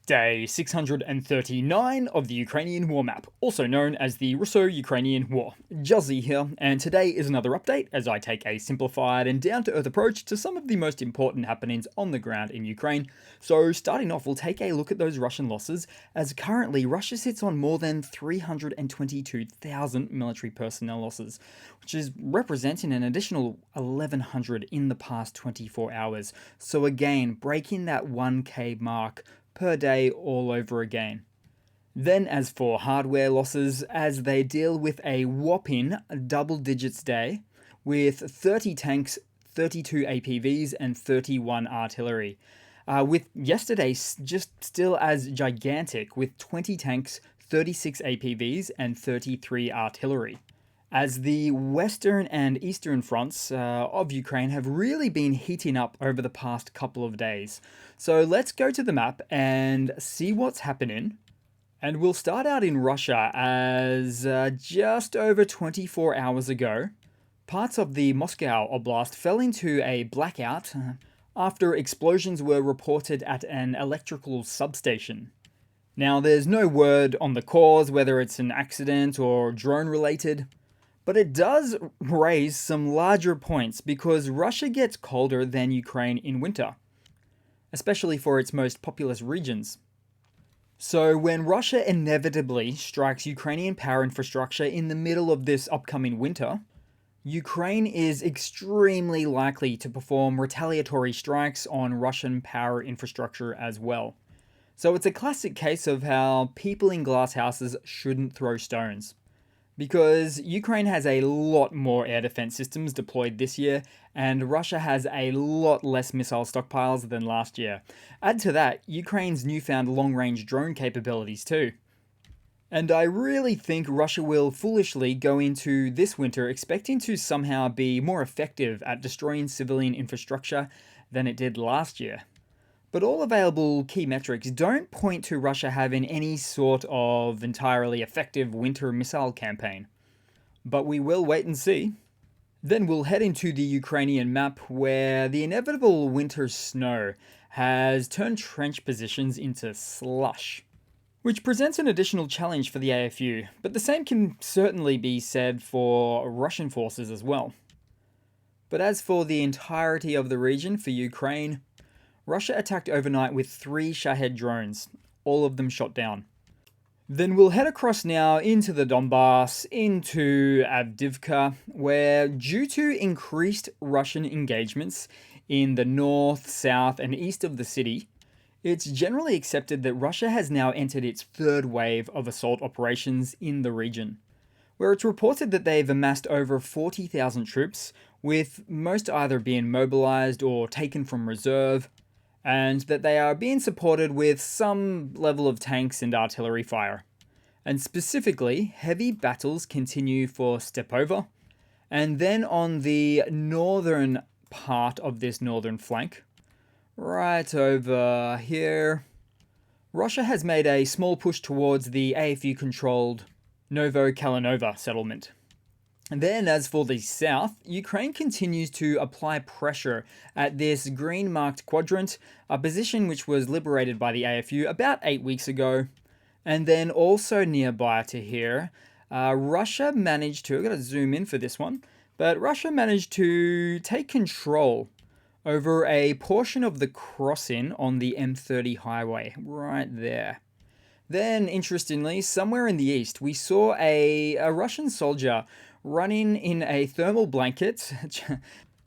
Day 639 of the Ukrainian War Map, also known as the Russo-Ukrainian War. Juzzy here, and today is another update as I take a simplified and down-to-earth approach to some of the most important happenings on the ground in Ukraine. So starting off, we'll take a look at those Russian losses, as currently Russia sits on more than 322,000 military personnel losses, which is representing an additional 1,100 in the past 24 hours. So again, breaking that 1k mark per day all over again. Then as for hardware losses, as they deal with a whopping double digits day, with 30 tanks, 32 APVs and 31 artillery. With yesterday just still as gigantic, with 20 tanks, 36 APVs and 33 artillery. As the western and eastern fronts of Ukraine have really been heating up over the past couple of days. So let's go to the map and see what's happening. And we'll start out in Russia as just over 24 hours ago, parts of the Moscow Oblast fell into a blackout after explosions were reported at an electrical substation. Now there's no word on the cause, whether it's an accident or drone related. But it does raise some larger points because Russia gets colder than Ukraine in winter, especially for its most populous regions. So when Russia inevitably strikes Ukrainian power infrastructure in the middle of this upcoming winter, Ukraine is extremely likely to perform retaliatory strikes on Russian power infrastructure as well. So it's a classic case of how people in glass houses shouldn't throw stones. Because Ukraine has a lot more air defense systems deployed this year, and Russia has a lot less missile stockpiles than last year. Add to that, Ukraine's newfound long-range drone capabilities too. And I really think Russia will foolishly go into this winter expecting to somehow be more effective at destroying civilian infrastructure than it did last year. But all available key metrics don't point to Russia having any sort of entirely effective winter missile campaign. But we will wait and see. Then we'll head into the Ukrainian map, where the inevitable winter snow has turned trench positions into slush, which presents an additional challenge for the AFU, but the same can certainly be said for Russian forces as well. But as for the entirety of the region for Ukraine, Russia attacked overnight with 3 Shahed drones, all of them shot down. Then we'll head across now into the Donbass, into Avdiivka, where due to increased Russian engagements in the north, south and east of the city, it's generally accepted that Russia has now entered its third wave of assault operations in the region, where it's reported that they've amassed over 40,000 troops, with most either being mobilized or taken from reserve, and that they are being supported with some level of tanks and artillery fire. And specifically, heavy battles continue for Stepova, and then on the northern part of this northern flank, right over here, Russia has made a small push towards the AFU-controlled Novo-Kalinova settlement. And then, as for the south, Ukraine continues to apply pressure at this green-marked quadrant, a position which was liberated by the AFU about 8 weeks ago. And then also nearby to here, Russia managed to, I've got to zoom in for this one, but Russia managed to take control over a portion of the crossing on the M30 highway, right there. Then, interestingly, somewhere in the east, we saw a Russian soldier running in a thermal blanket,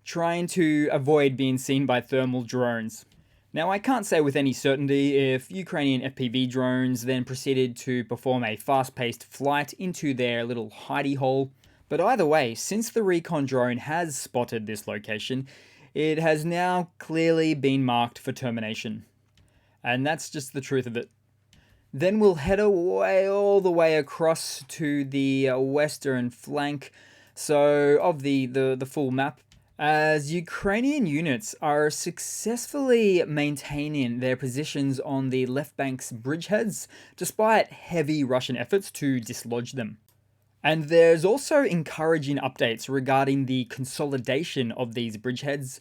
trying to avoid being seen by thermal drones. Now, I can't say with any certainty if Ukrainian FPV drones then proceeded to perform a fast-paced flight into their little hidey hole, but either way, since the recon drone has spotted this location, it has now clearly been marked for termination. And that's just the truth of it. Then we'll head away all the way across to the western flank, so of the full map, as Ukrainian units are successfully maintaining their positions on the left bank's bridgeheads, despite heavy Russian efforts to dislodge them. And there's also encouraging updates regarding the consolidation of these bridgeheads,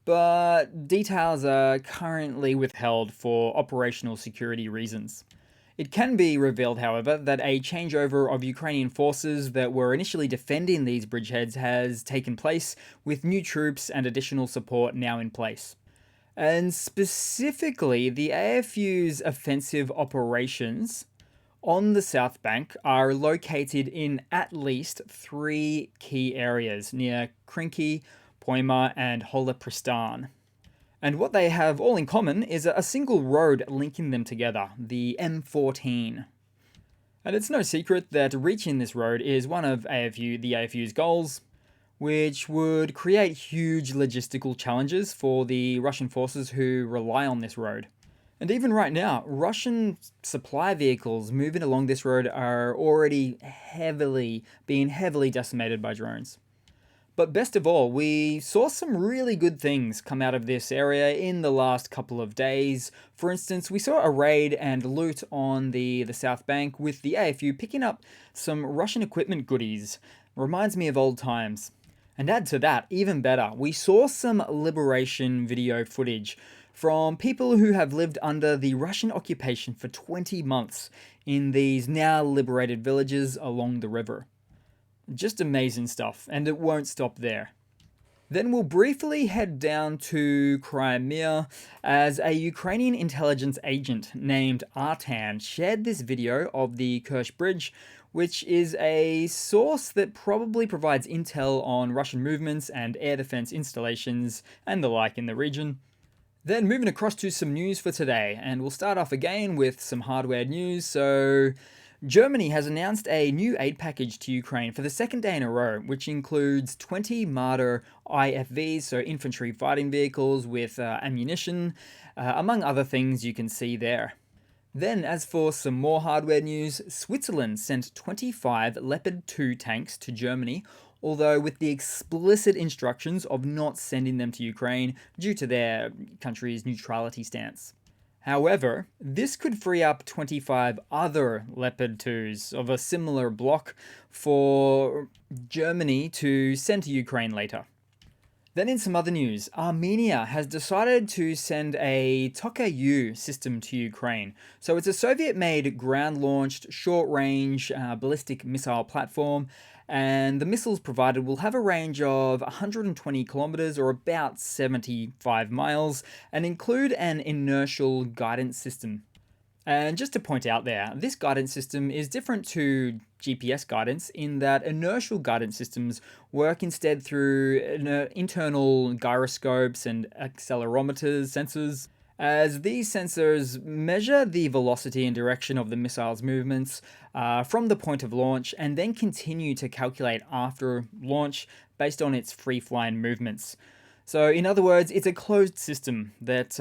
but details are currently withheld for operational security reasons. It can be revealed, however, that a changeover of Ukrainian forces that were initially defending these bridgeheads has taken place, with new troops and additional support now in place. And specifically, the AFU's offensive operations on the South Bank are located in at least three key areas near Krinky, Poima, and Holopristan. And what they have all in common is a single road linking them together, the M14. And it's no secret that reaching this road is one of the AFU's goals, which would create huge logistical challenges for the Russian forces who rely on this road. And even right now, Russian supply vehicles moving along this road are already being heavily decimated by drones. But best of all, we saw some really good things come out of this area in the last couple of days. For instance, we saw a raid and loot on the South Bank, with the AFU picking up some Russian equipment goodies. Reminds me of old times. And add to that, even better, we saw some liberation video footage from people who have lived under the Russian occupation for 20 months in these now liberated villages along the river. Just amazing stuff, and it won't stop there. Then we'll briefly head down to Crimea, as a Ukrainian intelligence agent named Artan shared this video of the Kerch Bridge, which is a source that probably provides intel on Russian movements and air defense installations and the like in the region. Then moving across to some news for today, and we'll start off again with some hardware news. So Germany has announced a new aid package to Ukraine for the second day in a row, which includes 20 Marder IFVs, so infantry fighting vehicles with ammunition, among other things you can see there. Then, as for some more hardware news, Switzerland sent 25 Leopard 2 tanks to Germany, although with the explicit instructions of not sending them to Ukraine due to their country's neutrality stance. However, this could free up 25 other Leopard 2s of a similar block for Germany to send to Ukraine later. Then in some other news, Armenia has decided to send a Toka-U system to Ukraine. So it's a Soviet-made ground-launched, short-range ballistic missile platform, and the missiles provided will have a range of 120 kilometers, or about 75 miles, and include an inertial guidance system. And just to point out there, this guidance system is different to GPS guidance in that inertial guidance systems work instead through internal gyroscopes and accelerometers sensors, as these sensors measure the velocity and direction of the missile's movements from the point of launch, and then continue to calculate after launch based on its free-flying movements. So in other words, it's a closed system that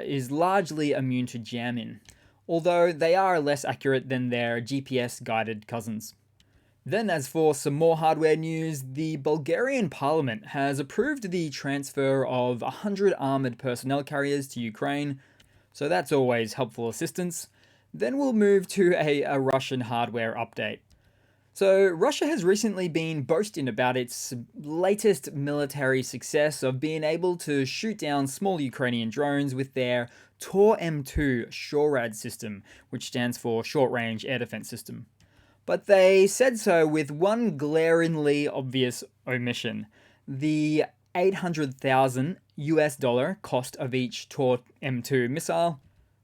is largely immune to jamming, although they are less accurate than their GPS-guided cousins. Then, as for some more hardware news, the Bulgarian parliament has approved the transfer of 100 armoured personnel carriers to Ukraine, so that's always helpful assistance. Then we'll move to a Russian hardware update. So, Russia has recently been boasting about its latest military success of being able to shoot down small Ukrainian drones with their Tor-M2 SHORAD system, which stands for Short Range Air Defense System. But they said so with one glaringly obvious omission: the $800,000 cost of each Tor-M2 missile,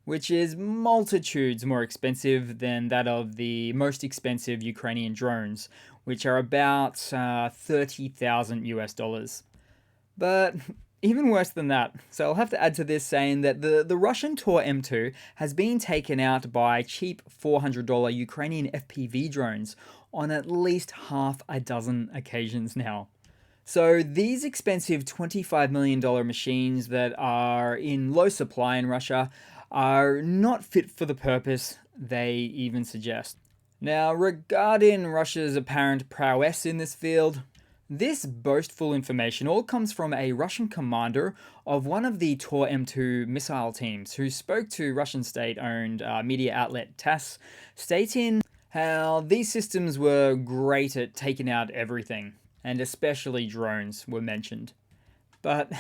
which is multitudes more expensive than that of the most expensive Ukrainian drones, which are about $30,000. But even worse than that, so I'll have to add to this saying that the Russian Tor-M2 has been taken out by cheap $400 Ukrainian FPV drones on at least half a dozen occasions now. So these expensive $25 million machines that are in low supply in Russia are not fit for the purpose they even suggest. Now, regarding Russia's apparent prowess in this field, this boastful information all comes from a Russian commander of one of the Tor-M2 missile teams who spoke to Russian state-owned media outlet TASS, stating how these systems were great at taking out everything, and especially drones were mentioned. But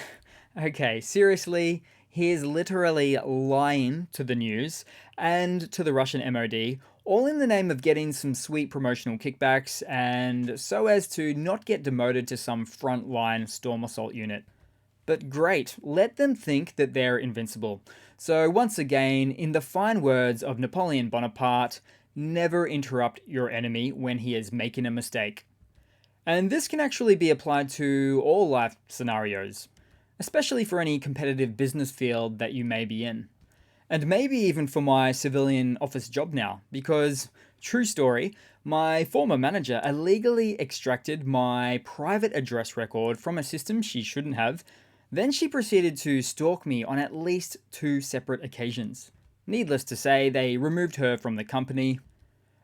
Okay, seriously, he's literally lying to the news and to the Russian MOD, all in the name of getting some sweet promotional kickbacks and so as to not get demoted to some frontline storm assault unit. But great, let them think that they're invincible. So, once again, in the fine words of Napoleon Bonaparte, never interrupt your enemy when he is making a mistake. And this can actually be applied to all life scenarios, especially for any competitive business field that you may be in. And maybe even for my civilian office job now, because, true story, my former manager illegally extracted my private address record from a system she shouldn't have. Then she proceeded to stalk me on at least 2 separate occasions. Needless to say, they removed her from the company,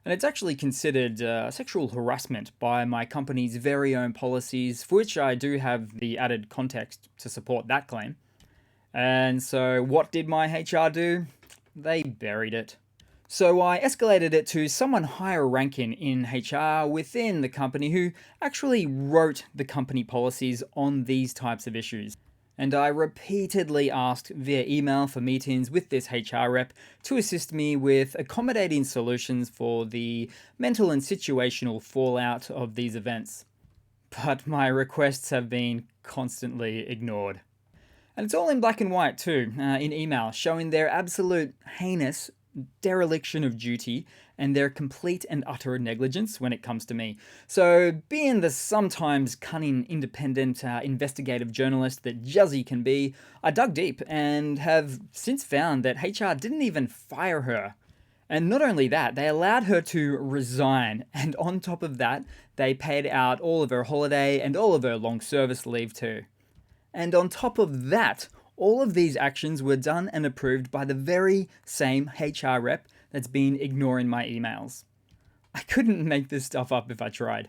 and it's actually considered sexual harassment by my company's very own policies, for which I do have the added context to support that claim. And so, what did my HR do? They buried it. So I escalated it to someone higher ranking in HR within the company who actually wrote the company policies on these types of issues. And I repeatedly asked via email for meetings with this HR rep to assist me with accommodating solutions for the mental and situational fallout of these events. But my requests have been constantly ignored. And it's all in black and white too, in email, showing their absolute heinous dereliction of duty and their complete and utter negligence when it comes to me. So, being the sometimes cunning, independent, investigative journalist that Juzzy can be, I dug deep and have since found that HR didn't even fire her. And not only that, they allowed her to resign, and on top of that, they paid out all of her holiday and all of her long service leave too. And on top of that, all of these actions were done and approved by the very same HR rep that's been ignoring my emails. I couldn't make this stuff up if I tried.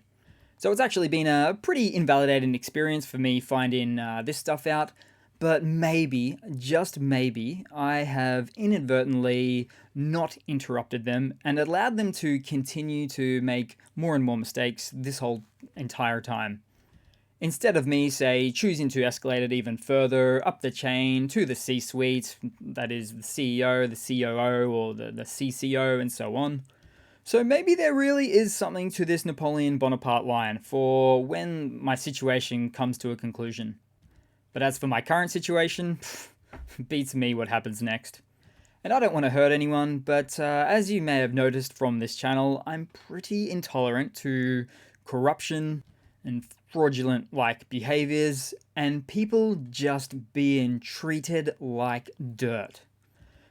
So it's actually been a pretty invalidating experience for me finding this stuff out, but maybe, just maybe, I have inadvertently not interrupted them and allowed them to continue to make more and more mistakes this whole entire time. Instead of me, say, choosing to escalate it even further up the chain to the C-suite, that is the CEO, the COO, or the CCO, and so on. So maybe there really is something to this Napoleon Bonaparte line for when my situation comes to a conclusion. But as for my current situation, beats me what happens next. And I don't want to hurt anyone, but as you may have noticed from this channel, I'm pretty intolerant to corruption and fraudulent-like behaviors, and people just being treated like dirt.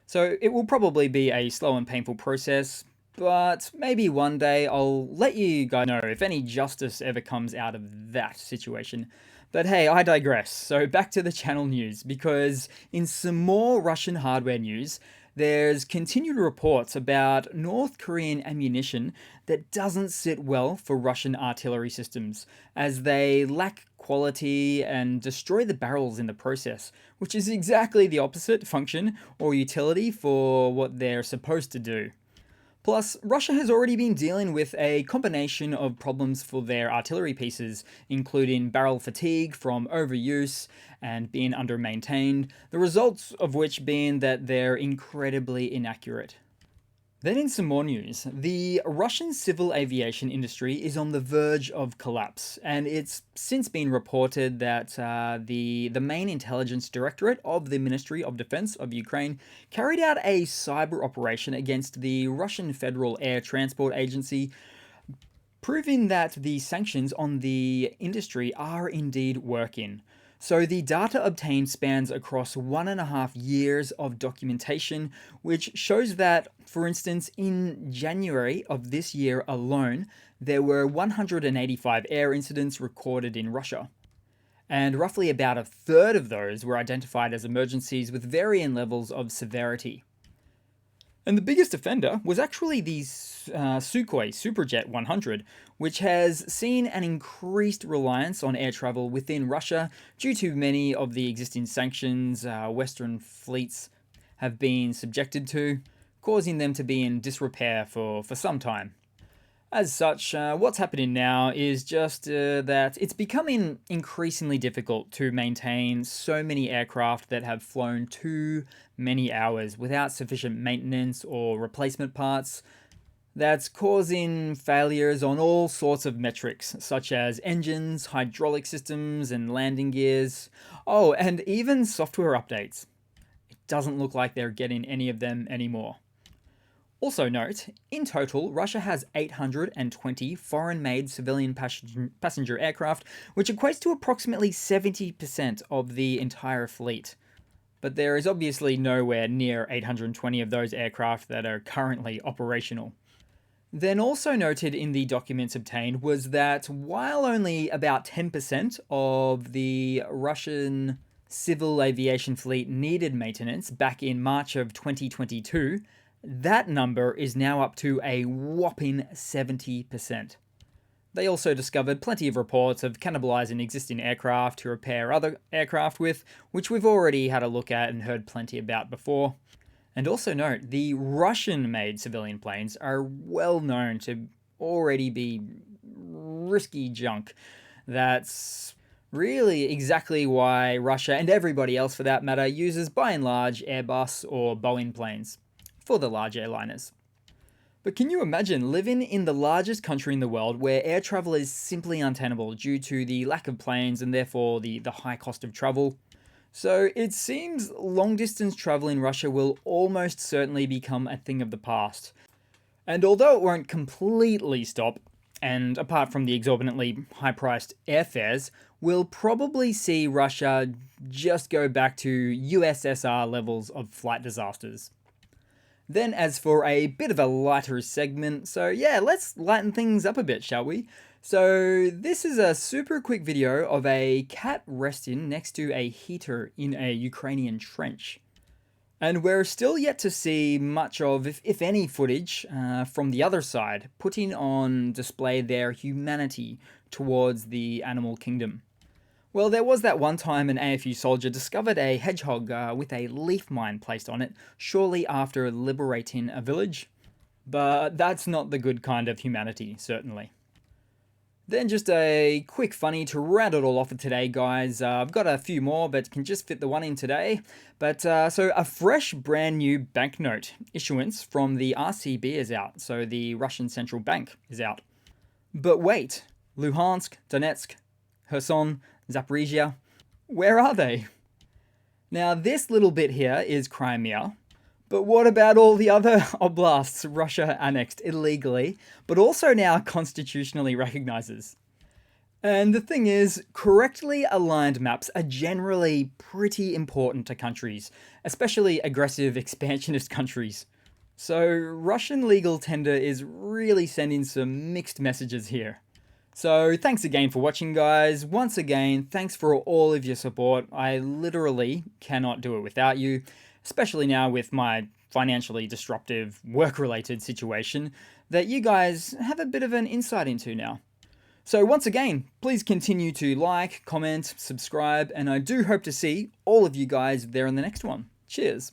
So it will probably be a slow and painful process, but maybe one day I'll let you guys know if any justice ever comes out of that situation. But hey, I digress. So back to the channel news, because in some more Russian hardware news, there's continued reports about North Korean ammunition that doesn't sit well for Russian artillery systems, as they lack quality and destroy the barrels in the process, which is exactly the opposite function or utility for what they're supposed to do. Plus, Russia has already been dealing with a combination of problems for their artillery pieces, including barrel fatigue from overuse and being under-maintained, the results of which being that they're incredibly inaccurate. Then in some more news, the Russian civil aviation industry is on the verge of collapse, and it's since been reported that the main intelligence directorate of the Ministry of Defense of Ukraine carried out a cyber operation against the Russian Federal Air Transport Agency, proving that the sanctions on the industry are indeed working. So the data obtained spans across 1.5 years of documentation, which shows that, for instance, in January of this year alone, there were 185 air incidents recorded in Russia. And roughly about a third of those were identified as emergencies with varying levels of severity. And the biggest offender was actually the Sukhoi Superjet 100, which has seen an increased reliance on air travel within Russia due to many of the existing sanctions Western fleets have been subjected to, causing them to be in disrepair for some time. As such, what's happening now is just that it's becoming increasingly difficult to maintain so many aircraft that have flown too many hours without sufficient maintenance or replacement parts. That's causing failures on all sorts of metrics, such as engines, hydraulic systems, and landing gears. Oh, and even software updates. It doesn't look like they're getting any of them anymore. Also note, in total, Russia has 820 foreign-made civilian passenger aircraft, which equates to approximately 70% of the entire fleet. But there is obviously nowhere near 820 of those aircraft that are currently operational. Then also noted in the documents obtained was that while only about 10% of the Russian civil aviation fleet needed maintenance back in March of 2022, that number is now up to a whopping 70%. They also discovered plenty of reports of cannibalizing existing aircraft to repair other aircraft with, which we've already had a look at and heard plenty about before. And also note, the Russian-made civilian planes are well known to already be risky junk. That's really exactly why Russia, and everybody else for that matter, uses by and large Airbus or Boeing planes for the large airliners. But can you imagine living in the largest country in the world where air travel is simply untenable due to the lack of planes and therefore the high cost of travel? So it seems long distance travel in Russia will almost certainly become a thing of the past. And although it won't completely stop, and apart from the exorbitantly high priced airfares, we'll probably see Russia just go back to USSR levels of flight disasters. Then as for a bit of a lighter segment, so yeah, let's lighten things up a bit, shall we? So this is a super quick video of a cat resting next to a heater in a Ukrainian trench. And we're still yet to see much of, if any, footage from the other side, putting on display their humanity towards the animal kingdom. Well, there was that one time an AFU soldier discovered a hedgehog with a leaf mine placed on it shortly after liberating a village. But that's not the good kind of humanity, certainly. Then just a quick funny to round it all off for today, guys. I've got a few more, but can just fit the one in today. But so a fresh brand new banknote issuance from the RCB is out. So the Russian Central Bank is out. But wait, Luhansk, Donetsk, Kherson, Zaporizhia, where are they? Now this little bit here is Crimea, but what about all the other oblasts Russia annexed illegally, but also now constitutionally recognizes? And the thing is, correctly aligned maps are generally pretty important to countries, especially aggressive expansionist countries. So Russian legal tender is really sending some mixed messages here. So thanks again for watching, guys. Once again, thanks for all of your support. I literally cannot do it without you, especially now with my financially disruptive work-related situation that you guys have a bit of an insight into now. So once again, please continue to like, comment, subscribe, and I do hope to see all of you guys there in the next one. Cheers.